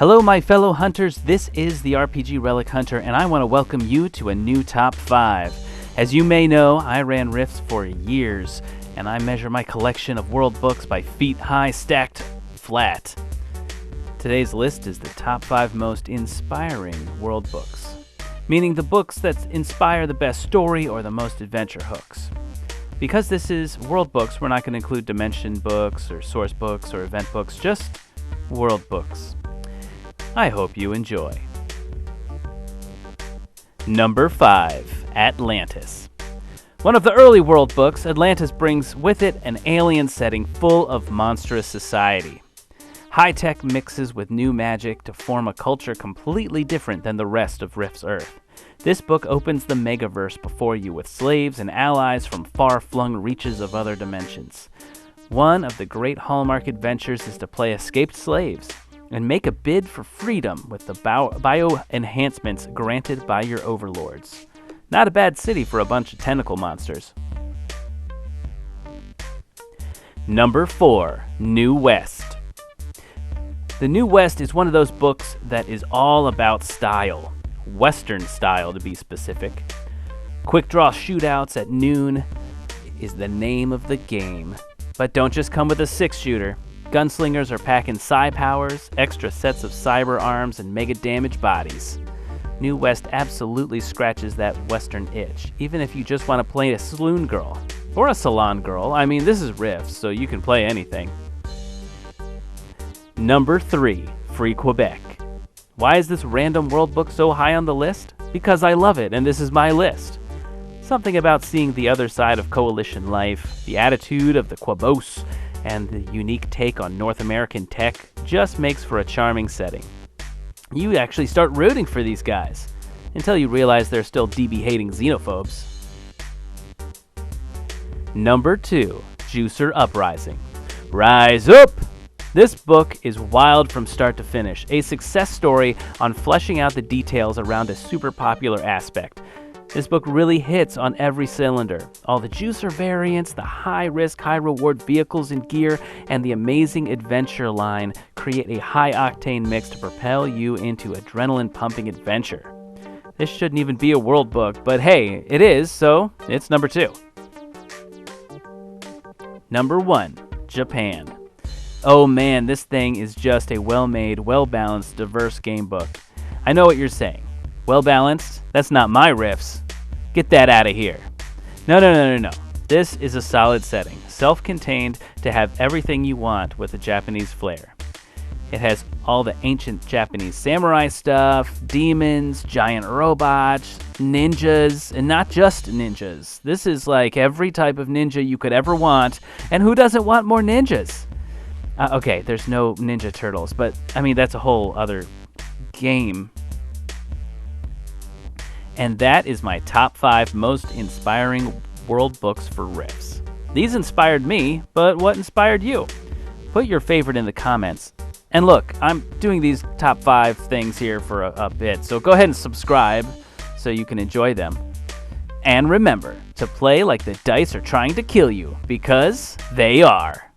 Hello, my fellow hunters. This is the RPG Relic Hunter, and I want to welcome you to a new Top 5. As you may know, I ran Rifts for years, and I measure my collection of world books by feet high stacked flat. Today's list is the top 5 most inspiring world books, meaning the books that inspire the best story or the most adventure hooks. Because this is world books, we're not going to include dimension books or source books or event books, just world books. I hope you enjoy. Number 5, Atlantis. One of the early world books, Atlantis brings with it an alien setting full of monstrous society. High-tech mixes with new magic to form a culture completely different than the rest of Rift's Earth. This book opens the megaverse before you with slaves and allies from far-flung reaches of other dimensions. One of the great hallmark adventures is to play escaped slaves and make a bid for freedom with the bio-enhancements granted by your overlords. Not a bad city for a bunch of tentacle monsters. Number 4, New West. The New West is one of those books that is all about style. Western style, to be specific. Quick draw shootouts at noon is the name of the game. But don't just come with a 6-shooter. Gunslingers are packing psi powers, extra sets of cyber arms, and mega damage bodies. New West absolutely scratches that Western itch, even if you just want to play a saloon girl. Or a salon girl. I mean, this is Rifts, so you can play anything. Number 3, Free Quebec. Why is this random world book so high on the list? Because I love it, and this is my list. Something about seeing the other side of coalition life, the attitude of the Quabos, and the unique take on North American tech just makes for a charming setting. You actually start rooting for these guys, until you realize they're still DB-hating xenophobes. Number 2, Juicer Uprising. Rise up! This book is wild from start to finish, a success story on fleshing out the details around a super popular aspect. This book really hits on every cylinder. All the juicer variants, the high-risk, high-reward vehicles and gear, and the amazing adventure line create a high-octane mix to propel you into adrenaline-pumping adventure. This shouldn't even be a world book, but hey, it is, so it's number 2. Number 1, Japan. Oh man, this thing is just a well-made, well-balanced, diverse game book. I know what you're saying. Well-balanced? That's not my Rifts. Get that out of here. No. This is a solid setting, self-contained to have everything you want with a Japanese flair. It has all the ancient Japanese samurai stuff, demons, giant robots, ninjas, and not just ninjas. This is like every type of ninja you could ever want, and who doesn't want more ninjas? Okay, there's no Ninja Turtles, but I mean, that's a whole other game. And that is my top 5 most inspiring world books for Rifts. These inspired me, but what inspired you? Put your favorite in the comments. And look, I'm doing these top 5 things here for a bit, so go ahead and subscribe so you can enjoy them. And remember to play like the dice are trying to kill you, because they are.